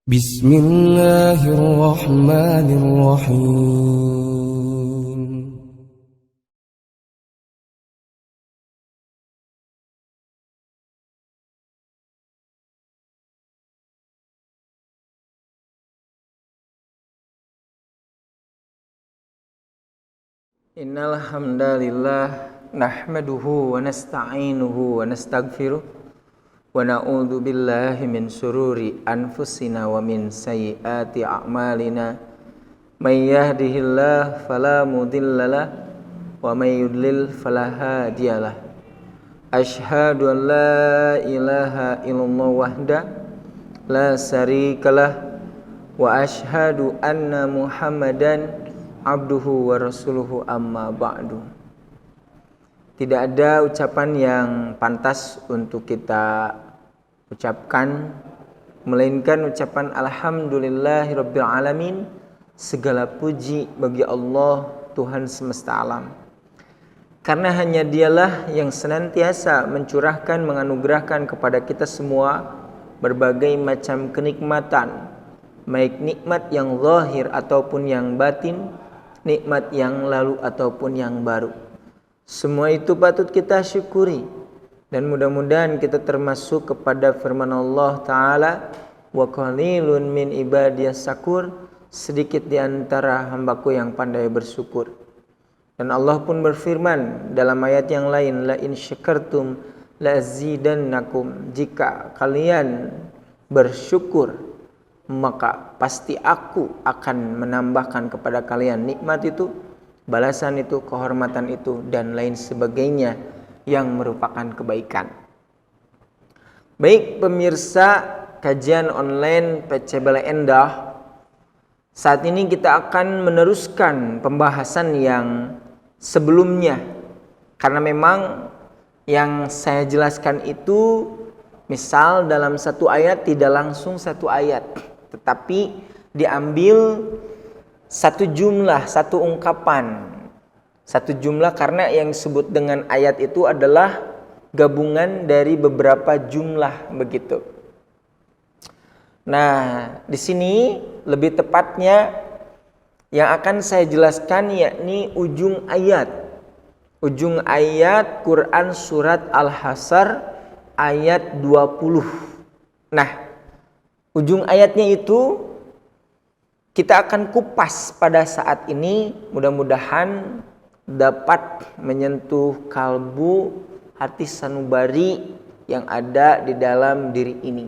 بسم الله الرحمن الرحيم. Innal hamdalillah nahmaduhu wa nasta'inuhu wa nastaghfiruh wa na'udzu billahi min syururi anfusina wa min sayyiati a'malina may yahdihillahu fala mudhillalah wa may yudlil fala hadiyalah. Asyhadu an la ilaha illallah wahda la syarikalah wa asyhadu anna Muhammadan abduhu wa rasuluhu amma ba'du. Tidak ada ucapan yang pantas untuk kita ucapkan melainkan ucapan alhamdulillahirabbil alamin. Segala puji bagi Allah, Tuhan semesta alam. Karena hanya Dialah yang senantiasa mencurahkan, menganugerahkan kepada kita semua berbagai macam kenikmatan, baik nikmat yang zahir ataupun yang batin, nikmat yang lalu ataupun yang baru. Semua itu patut kita syukuri. Dan mudah-mudahan kita termasuk kepada firman Allah Ta'ala, wa qalilun min ibadiyas syakur, sedikit di antara hambaku yang pandai bersyukur. Dan Allah pun berfirman dalam ayat yang lain, la in syakartum la azidannakum, jika kalian bersyukur maka pasti aku akan menambahkan kepada kalian nikmat itu, balasan itu, kehormatan itu, dan lain sebagainya yang merupakan kebaikan. Baik pemirsa kajian online PC Bale Endah, saat ini kita akan meneruskan pembahasan yang sebelumnya. Karena memang yang saya jelaskan itu misal dalam satu ayat tidak langsung satu ayat, tetapi diambil satu jumlah, satu ungkapan, satu jumlah, karena yang disebut dengan ayat itu adalah gabungan dari beberapa jumlah begitu. Nah, di sini lebih tepatnya yang akan saya jelaskan yakni ujung ayat. Ujung ayat Quran surat Al-Hasyr ayat 20. Nah, ujung ayatnya itu kita akan kupas pada saat ini, mudah-mudahan dapat menyentuh kalbu, hati sanubari yang ada di dalam diri ini.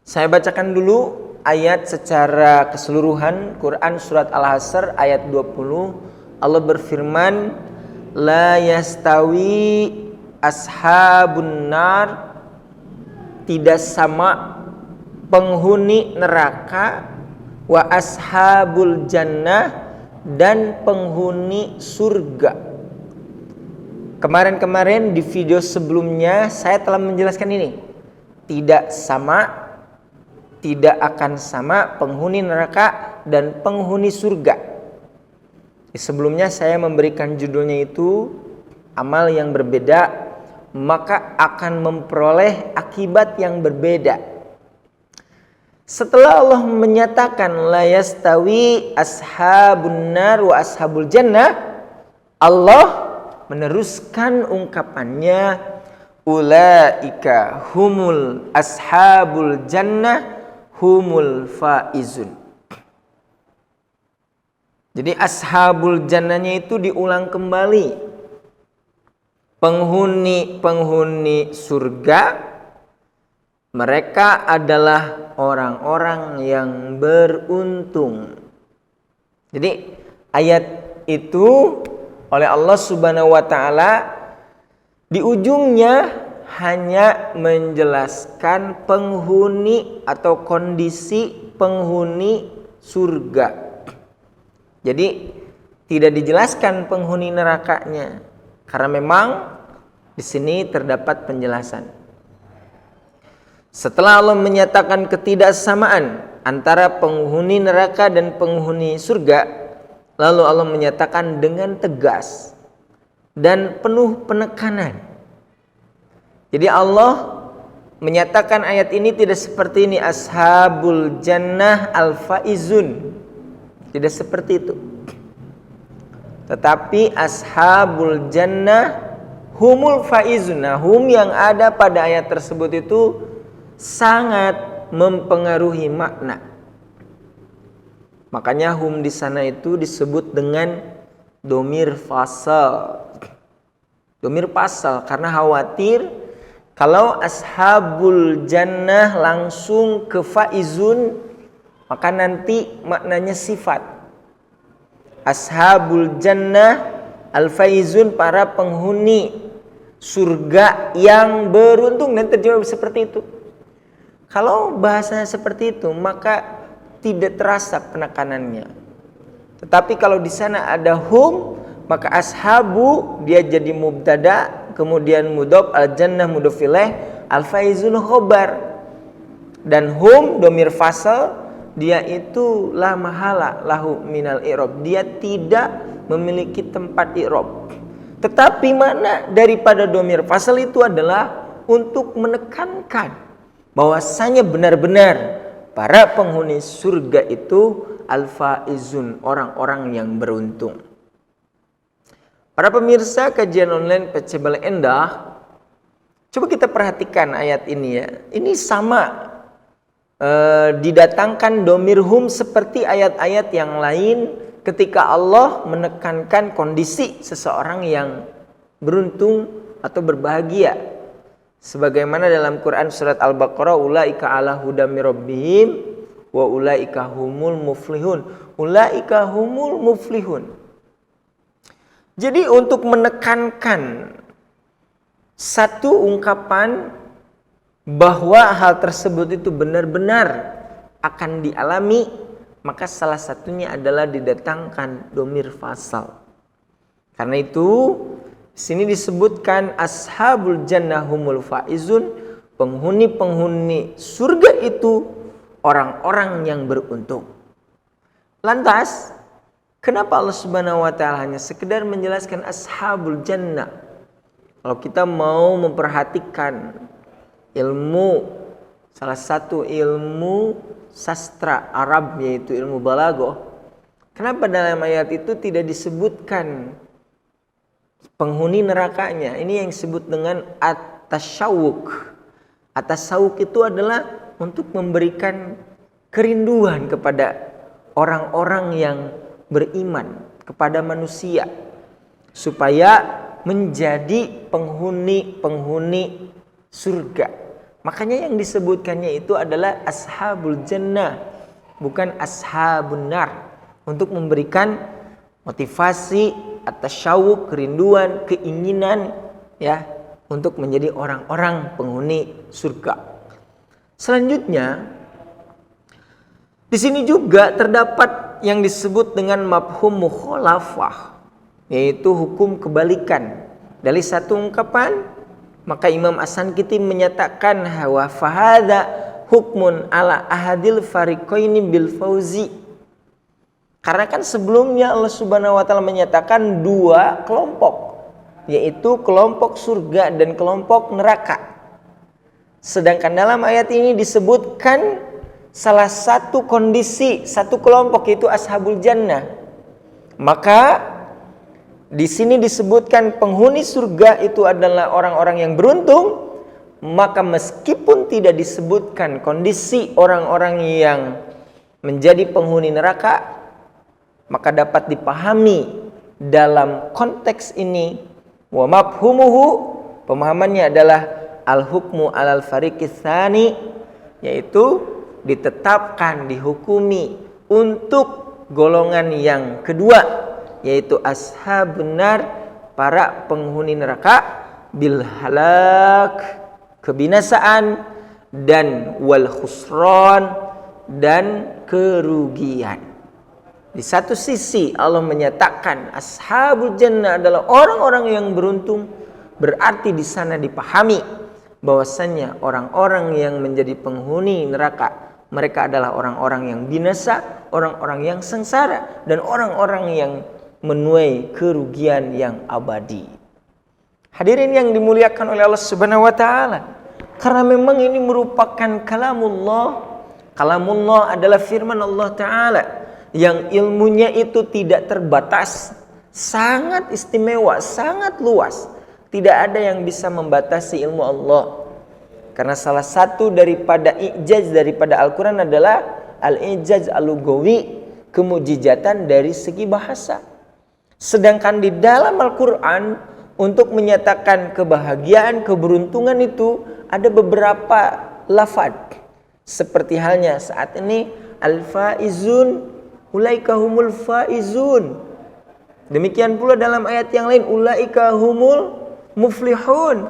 Saya bacakan dulu ayat secara keseluruhan. Quran surat Al-Hasyr ayat 20. Allah berfirman, la yastawi ashabun nar, tidak sama penghuni neraka, wa ashabul jannah, dan penghuni surga. Kemarin-kemarin di video sebelumnya saya telah menjelaskan ini. Tidak sama, tidak akan sama penghuni neraka dan penghuni surga. Sebelumnya saya memberikan judulnya itu amal yang berbeda maka akan memperoleh akibat yang berbeda. Setelah Allah menyatakan la yastawi ashabun nar wa ashabul jannah, Allah meneruskan ungkapannya, ulaika humul ashabul jannah humul faizun. Jadi ashabul jannahnya itu diulang kembali. Penghuni surga, mereka adalah orang-orang yang beruntung. Jadi ayat itu oleh Allah Subhanahu wa taala di ujungnya hanya menjelaskan penghuni atau kondisi penghuni surga. Jadi tidak dijelaskan penghuni nerakanya, karena memang di sini terdapat penjelasan. Setelah Allah menyatakan ketidaksamaan antara penghuni neraka dan penghuni surga, lalu Allah menyatakan dengan tegas dan penuh penekanan. Jadi Allah menyatakan ayat ini tidak seperti ini, ashabul jannah al-faizun. Tidak seperti itu. Tetapi ashabul jannah humul faizun. Nah, hum yang ada pada ayat tersebut itu sangat mempengaruhi makna. Makanya hum di sana itu disebut dengan domir fasal. Domir fasal karena khawatir kalau ashabul jannah langsung ke faizun, maka nanti maknanya sifat. Ashabul jannah al-faizun, para penghuni surga yang beruntung, dan terjawab seperti itu. Kalau bahasanya seperti itu, maka tidak terasa penekanannya. Tetapi kalau di sana ada hum, maka ashabu dia jadi mubtada, kemudian mudhof, al-jannah mudhof ilaih, al-faizun khobar. Dan hum domir fasal, dia itu la mahala lahu minal i'rab. Dia tidak memiliki tempat i'rab. Tetapi makna daripada domir fasal itu adalah untuk menekankan bahwasanya benar-benar para penghuni surga itu al-faizun, orang-orang yang beruntung. Para pemirsa kajian online Pecebal Endah, coba kita perhatikan ayat ini ya. Ini sama didatangkan domir hum seperti ayat-ayat yang lain ketika Allah menekankan kondisi seseorang yang beruntung atau berbahagia. Sebagaimana dalam Quran surat Al-Baqarah, ulaika ala hudam mir rabbihim wa ulaika humul muflihun. Ulaika humul muflihun. Jadi untuk menekankan satu ungkapan bahwa hal tersebut itu benar-benar akan dialami, maka salah satunya adalah didatangkan domir fasal. Karena itu di sini disebutkan ashabul jannah humul faizun, penghuni-penghuni surga itu orang-orang yang beruntung. Lantas kenapa Allah Subhanahu wa taala hanya sekedar menjelaskan ashabul jannah? Kalau kita mau memperhatikan ilmu, salah satu ilmu sastra Arab yaitu ilmu balaghah, kenapa dalam ayat itu tidak disebutkan penghuni nerakanya? Ini yang disebut dengan at-tasyawuk. At-tasyawuk itu adalah untuk memberikan kerinduan kepada orang-orang yang beriman, kepada manusia, supaya menjadi penghuni-penghuni surga. Makanya yang disebutkannya itu adalah ashabul jannah, bukan ashabun nar, untuk memberikan motivasi atas syauq, kerinduan, keinginan ya, untuk menjadi orang-orang penghuni surga. Selanjutnya di sini juga terdapat yang disebut dengan mafhum mukhalafah, yaitu hukum kebalikan dari satu ungkapan. Maka Imam As-Sankiti menyatakan wa fahadha hukmun ala ahadil fariqaini bil fauzi. Karena kan sebelumnya Allah Subhanahu wa taala menyatakan dua kelompok, yaitu kelompok surga dan kelompok neraka. Sedangkan dalam ayat ini disebutkan salah satu kondisi, satu kelompok, yaitu ashabul jannah. Maka di sini disebutkan penghuni surga itu adalah orang-orang yang beruntung. Maka meskipun tidak disebutkan kondisi orang-orang yang menjadi penghuni neraka, maka dapat dipahami dalam konteks ini wa mafhumuhu, pemahamannya adalah al-hukmu alal fariqits tsani, yaitu ditetapkan, dihukumi untuk golongan yang kedua, yaitu ashabun nar, para penghuni neraka, bil halak, kebinasaan, dan wal khusran, dan kerugian. Di satu sisi Allah menyatakan ashabul jannah adalah orang-orang yang beruntung, berarti di sana dipahami bahwasannya orang-orang yang menjadi penghuni neraka, mereka adalah orang-orang yang binasa, orang-orang yang sengsara, dan orang-orang yang menuai kerugian yang abadi. Hadirin yang dimuliakan oleh Allah Subhanahu wa taala, Karena memang ini merupakan kalamullah. Kalamullah adalah firman Allah Ta'ala yang ilmunya itu tidak terbatas, sangat istimewa, sangat luas. Tidak ada yang bisa membatasi ilmu Allah. Karena salah satu daripada i'jaz daripada Al-Quran adalah al-i'jaz al-lugawi, kemujizatan dari segi bahasa. Sedangkan di dalam Al-Quran untuk menyatakan kebahagiaan, keberuntungan itu ada beberapa lafaz. Seperti halnya saat ini al-faizun, ulaika humul faizun. Demikian pula dalam ayat yang lain ulaika humul muflihun.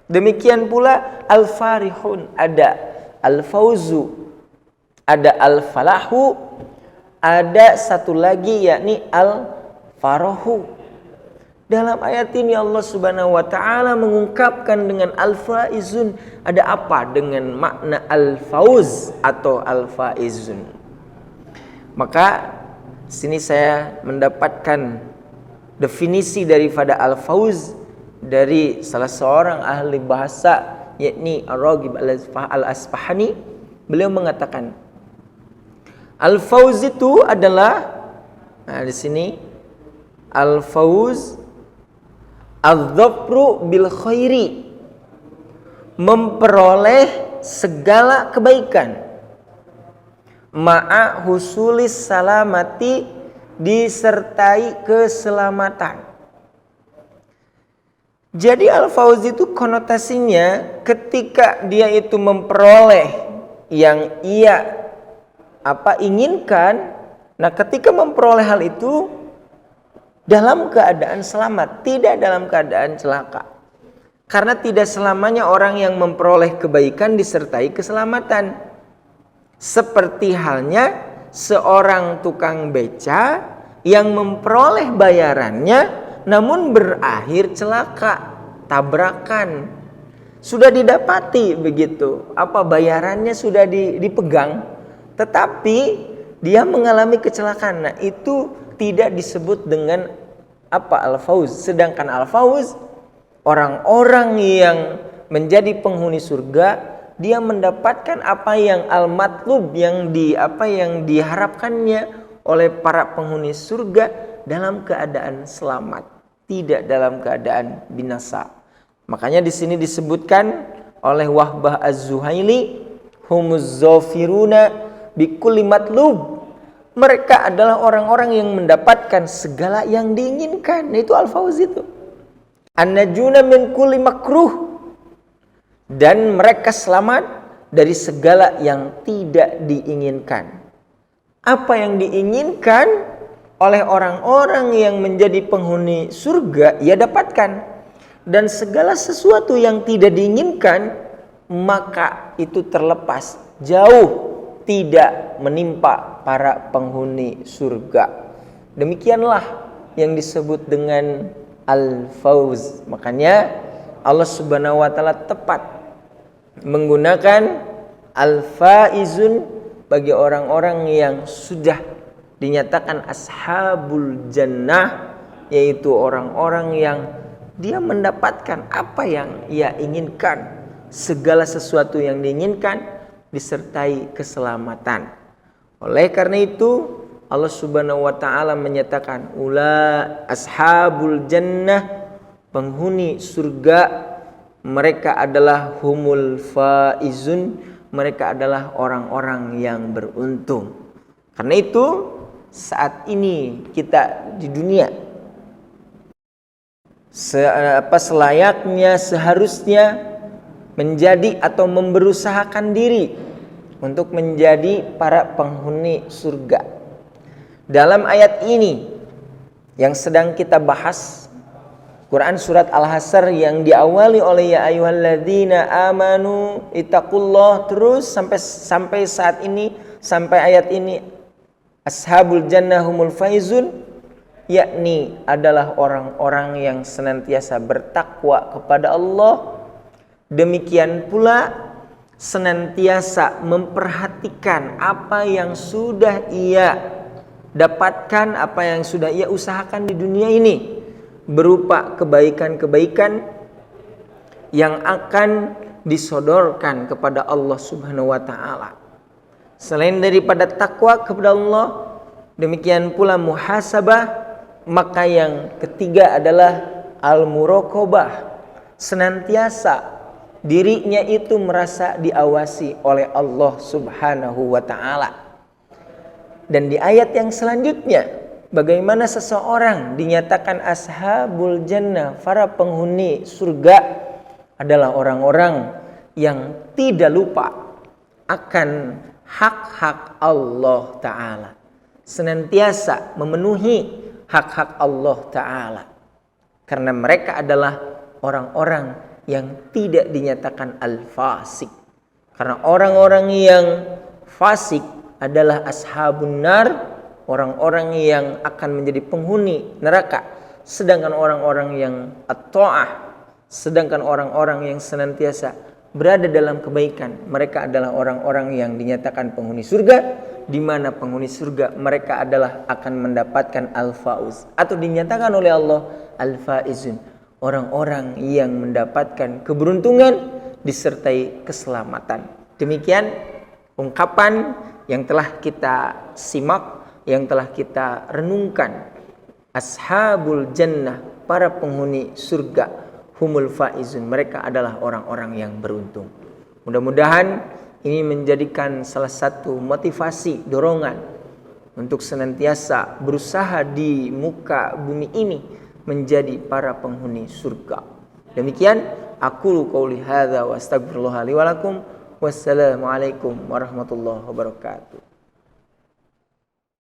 Demikian pula al-farihun, ada al-fauzu, ada al-falahu, ada satu lagi yakni al-farahu. Dalam ayat ini Allah Subhanahu wa taala mengungkapkan dengan al-faizun, ada apa dengan makna al-fauz atau al-faizun. Maka sini saya mendapatkan definisi daripada al-fauz dari salah seorang ahli bahasa yakni Ar-Raghib Al-Asfahani. Beliau mengatakan al-fauz itu adalah, nah di sini al-fauz al-dhafru bil khairi, memperoleh segala kebaikan, ma'a husulis salamati, disertai keselamatan. Jadi al-fauz itu konotasinya ketika dia itu memperoleh yang ia inginkan. Nah, ketika memperoleh hal itu dalam keadaan selamat, tidak dalam keadaan celaka. Karena tidak selamanya orang yang memperoleh kebaikan disertai keselamatan. Seperti halnya seorang tukang beca yang memperoleh bayarannya namun berakhir celaka, tabrakan. Sudah didapati begitu, bayarannya sudah dipegang, tetapi dia mengalami kecelakaan. Nah, itu tidak disebut dengan al-fauz. Sedangkan al-fauz, orang-orang yang menjadi penghuni surga, dia mendapatkan apa yang al-matlub, yang diharapkannya oleh para penghuni surga dalam keadaan selamat, tidak dalam keadaan binasa. Makanya di sini disebutkan oleh Wahbah Az-Zuhaili, humuz zafiruna bikulli matlub. Mereka adalah orang-orang yang mendapatkan segala yang diinginkan. Itu al-fauz itu. An-najuna min kulli makruh. Dan mereka selamat dari segala yang tidak diinginkan. Apa yang diinginkan oleh orang-orang yang menjadi penghuni surga, ia dapatkan. Dan segala sesuatu yang tidak diinginkan, maka itu terlepas, jauh, tidak menimpa para penghuni surga. Demikianlah yang disebut dengan al-fauz. Makanya Allah Subhanahu wa taala tepat menggunakan al-faizun bagi orang-orang yang sudah dinyatakan ashabul jannah, yaitu orang-orang yang dia mendapatkan apa yang ia inginkan, segala sesuatu yang diinginkan disertai keselamatan. Oleh karena itu Allah Subhanahu wa taala menyatakan ashabul jannah, penghuni surga, mereka adalah humul faizun, mereka adalah orang-orang yang beruntung. Karena itu saat ini kita di dunia selayaknya, seharusnya menjadi atau memberusahakan diri untuk menjadi para penghuni surga. Dalam ayat ini yang sedang kita bahas, Quran surat Al-Hasr yang diawali oleh ya ayyuhalladzina amanu ittaqullah, terus sampai saat ini, sampai ayat ini ashabul jannah humul faizun, yakni adalah orang-orang yang senantiasa bertakwa kepada Allah. Demikian pula senantiasa memperhatikan apa yang sudah ia dapatkan, apa yang sudah ia usahakan di dunia ini, berupa kebaikan-kebaikan yang akan disodorkan kepada Allah Subhanahu wa taala. Selain daripada takwa kepada Allah, demikian pula muhasabah, maka yang ketiga adalah al-muraqabah. Senantiasa dirinya itu merasa diawasi oleh Allah Subhanahu wa taala. Dan di ayat yang selanjutnya, bagaimana seseorang dinyatakan ashabul jannah, para penghuni surga adalah orang-orang yang tidak lupa akan hak-hak Allah Ta'ala, senantiasa memenuhi hak-hak Allah Ta'ala, karena mereka adalah orang-orang yang tidak dinyatakan al-fasik. Karena orang-orang yang fasik adalah ashabun nar, orang-orang yang akan menjadi penghuni neraka. Sedangkan orang-orang yang at-ta'ah, sedangkan orang-orang yang senantiasa berada dalam kebaikan, mereka adalah orang-orang yang dinyatakan penghuni surga, di mana penghuni surga mereka adalah akan mendapatkan al-fauz, atau dinyatakan oleh Allah al-faizun, orang-orang yang mendapatkan keberuntungan disertai keselamatan. Demikian ungkapan yang telah kita simak, yang telah kita renungkan. Ashabul jannah, para penghuni surga, humul faizun, mereka adalah orang-orang yang beruntung. Mudah-mudahan ini menjadikan salah satu motivasi, dorongan untuk senantiasa berusaha di muka bumi ini menjadi para penghuni surga. Demikian aku qauli hadza wa astaghfirullah li wa lakum. Wassalamualaikum warahmatullahi wabarakatuh.